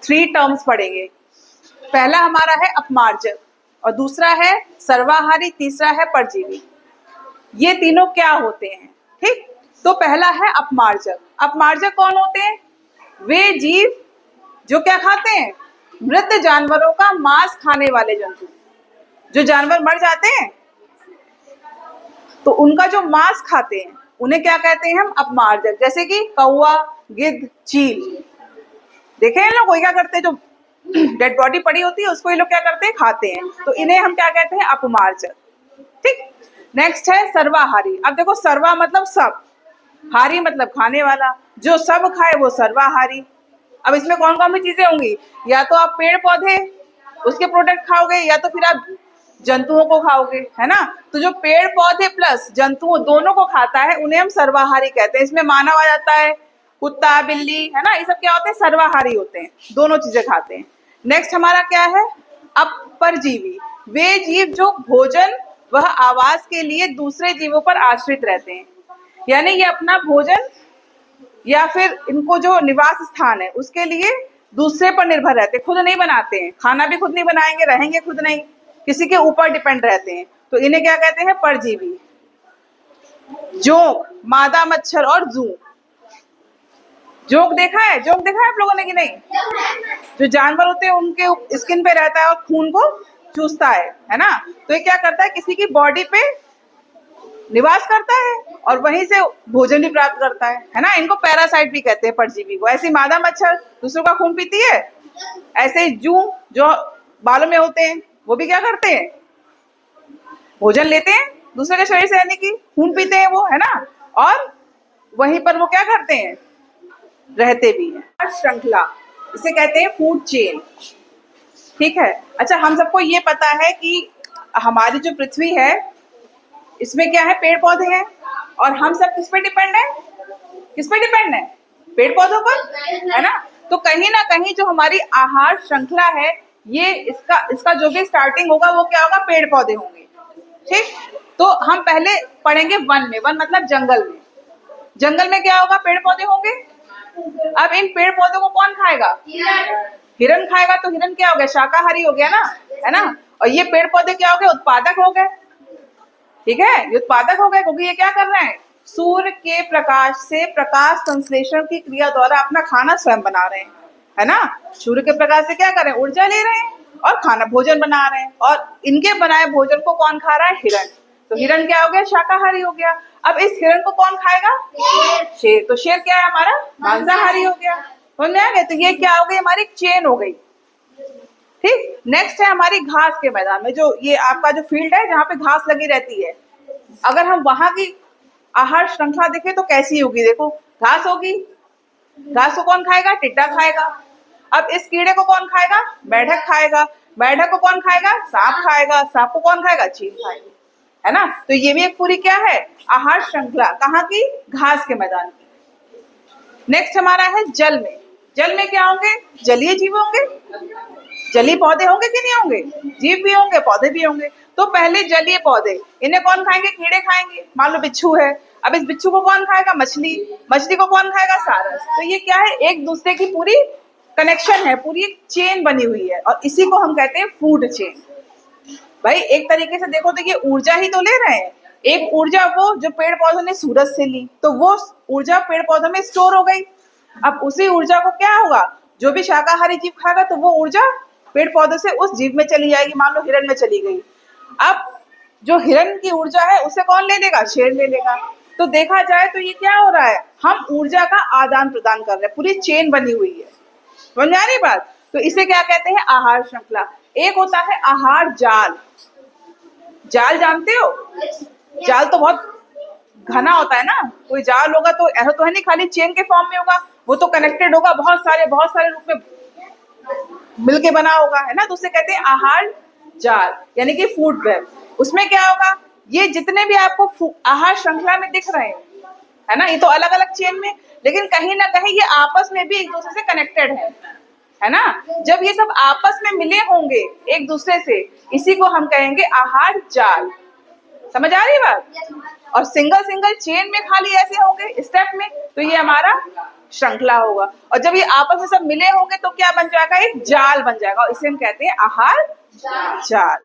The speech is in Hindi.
3 टर्म्स पढ़ेंगे। पहला हमारा है अपमार्जक और दूसरा है सर्वाहारी, तीसरा है परजीवी। ये तीनों क्या होते हैं? ठीक, तो पहला है अपमार्जक। अपमार्जक कौन होते हैं? वे जीव जो क्या खाते हैं? मृत जानवरों का मांस खाने वाले जंतु। जो जानवर मर जाते हैं तो उनका जो मांस खाते हैं उन्हें क्या कहते हैं हम? अपमार्जक। जैसे कि कौवा, गिद्ध, चील। देखे हैं लोग, कोई क्या करते हैं, जो डेड बॉडी पड़ी होती है उसको ये लोग क्या करते हैं? खाते हैं। तो इन्हें हम क्या कहते हैं? अपमार्जक। ठीक, नेक्स्ट है सर्वाहारी। अब देखो, सर्वा मतलब सब, हारी मतलब खाने वाला। जो सब खाए वो सर्वाहारी। अब इसमें कौन कौन सी चीजें होंगी? या तो आप पेड़ पौधे उसके प्रोडक्ट खाओगे या तो फिर आप जंतुओं को खाओगे, है ना। तो जो पेड़ पौधे प्लस जंतुओं दोनों को खाता है उन्हें हम सर्वाहारी कहते हैं। इसमें मानव आ जाता है, कुत्ता, बिल्ली, है ना, ये सब क्या होते हैं? सर्वाहारी होते हैं, दोनों चीजें खाते हैं। नेक्स्ट हमारा क्या है? अपरजीवी। वे जीव जो भोजन वह आवास के लिए दूसरे जीवों पर आश्रित रहते हैं। यानी ये अपना भोजन या फिर इनको जो निवास स्थान है उसके लिए दूसरे पर निर्भर रहते हैं, खुद नहीं बनाते हैं। खाना भी खुद नहीं बनाएंगे, रहेंगे खुद नहीं, किसी के ऊपर डिपेंड रहते हैं। तो इन्हें क्या कहते हैं? परजीवी। जोंक, मादा मच्छर और जू। जोंक देखा है? जोंक देखा है आप लोगों ने कि नहीं? जो जानवर होते हैं उनके स्किन पे रहता है और खून को चूसता है ना। तो ये क्या करता है? किसी की बॉडी पे निवास करता है और वहीं से भोजन भी प्राप्त करता है ना। इनको पैरासाइट भी कहते हैं, परजीवी को। ऐसी मादा मच्छर दूसरों का खून पीती है, ऐसे जू जो बालों में होते हैं वो भी क्या करते हैं? भोजन लेते हैं दूसरे के शरीर से, यानी कि खून पीते हैं वो, है ना। और वहीं पर वो क्या करते हैं? रहते भी हैं। श्रृंखला, इसे कहते हैं फूड चेन। ठीक है, अच्छा, हम सबको ये पता है कि हमारी जो पृथ्वी है इसमें क्या है? पेड़ पौधे हैं। और हम सब किस पे डिपेंड है? किस पे डिपेंड है? पेड़ पौधों पर, है ना। तो कहीं ना कहीं जो हमारी आहार श्रृंखला है, ये इसका जो भी स्टार्टिंग होगा वो क्या होगा? पेड़ पौधे होंगे। ठीक, तो हम पहले पढ़ेंगे वन में। वन मतलब जंगल में। जंगल में क्या होगा? पेड़ पौधे होंगे। अब इन पेड़ पौधों को कौन खाएगा? हिरन खाएगा। तो हिरन क्या हो गया? शाकाहारी हो गया ना, है ना। और ये पेड़ पौधे क्या हो गए? उत्पादक हो गए। ठीक है, ये उत्पादक हो गए क्योंकि ये क्या कर रहे हैं? सूर्य के प्रकाश से प्रकाश संश्लेषण की क्रिया द्वारा अपना खाना स्वयं बना रहे हैं, है ना। सूर्य के प्रकाश से क्या कर रहे हैं? ऊर्जा ले रहे हैं और खाना भोजन बना रहे हैं। और इनके बनाए भोजन को कौन खा रहा है? हिरन। तो हिरन क्या हो गया? शाकाहारी हो गया। अब इस हिरन को कौन खाएगा? शेर। तो शेर क्या है हमारा? मांसाहारी हो गया। समझ में आ गया? तो ये क्या हो गई? हमारी चेन हो गई। ठीक, नेक्स्ट है हमारी घास के मैदान में। जो ये आपका जो फील्ड है जहाँ पे घास लगी रहती है, अगर हम वहां की आहार श्रृंखला देखें तो कैसी होगी? देखो, घास होगी। घास को कौन खाएगा? टिड्डा खाएगा। अब इस कीड़े को कौन खाएगा? मेढक खाएगा। मेढक को कौन खाएगा? सांप खाएगा। सांप को कौन खाएगा? चील खाएगी, है ना। तो ये भी एक पूरी क्या है? आहार श्रृंखला। कहाँ की? घास के मैदान की। नेक्स्ट हमारा है जल में। जल में क्या होंगे? जलीय जीव होंगे। जलीय पौधे होंगे कि नहीं होंगे? जीव भी होंगे, पौधे भी होंगे। तो पहले जलीय पौधे, इन्हें कौन खाएंगे? कीड़े खाएंगे। मान लो बिच्छू है, अब इस बिच्छू को कौन खाएगा? मछली। मछली को कौन खाएगा? सारस। तो ये क्या है? एक दूसरे की पूरी कनेक्शन है, पूरी एक चेन बनी हुई है और इसी को हम कहते हैं फूड चेन। भाई एक तरीके से देखो तो ये ऊर्जा ही तो ले रहे हैं। एक ऊर्जा वो जो पेड़ पौधों ने सूरज से ली, तो वो ऊर्जा पेड़ पौधों में स्टोर हो गई। अब उसी ऊर्जा को क्या होगा? जो भी शाकाहारी जीव खाएगा तो वो ऊर्जा पेड़ पौधों से उस जीव में चली जाएगी। मान लो हिरन में चली गई। अब जो हिरन की ऊर्जा है उसे कौन ले लेगा? शेर ले लेगा। तो देखा जाए तो ये क्या हो रहा है? हम ऊर्जा का आदान प्रदान कर रहे हैं, पूरी चेन बनी हुई है। समझ आ रही बात? तो इसे क्या कहते हैं? आहार श्रृंखला। एक होता है आहार जाल। जाल जानते हो? जाल तो बहुत घना होता है ना। कोई जाल होगा तो ऐसा तो है नहीं खाली चेन के फॉर्म में होगा, वो तो कनेक्टेड होगा, बहुत सारे रूप में मिलके बना होगा, है ना। तो उसे कहते हैं आहार जाल, यानी कि फूड वेब। उसमें क्या होगा? ये जितने भी आपको आहार श्रृंखला में दिख रहे हैं, है ना, ये तो अलग अलग चेन में, लेकिन कहीं ना कहीं ये आपस में भी एक दूसरे से कनेक्टेड है ना। जब ये सब आपस में मिले होंगे एक दूसरे से, इसी को हम कहेंगे आहार जाल। समझ आ रही बात? और सिंगल चेन में खाली ऐसे होंगे स्टेप में, तो ये हमारा श्रृंखला होगा। और जब ये आपस में सब मिले होंगे तो क्या बन जाएगा, एक जाल बन जाएगा, और इसे हम कहते हैं आहार जाल।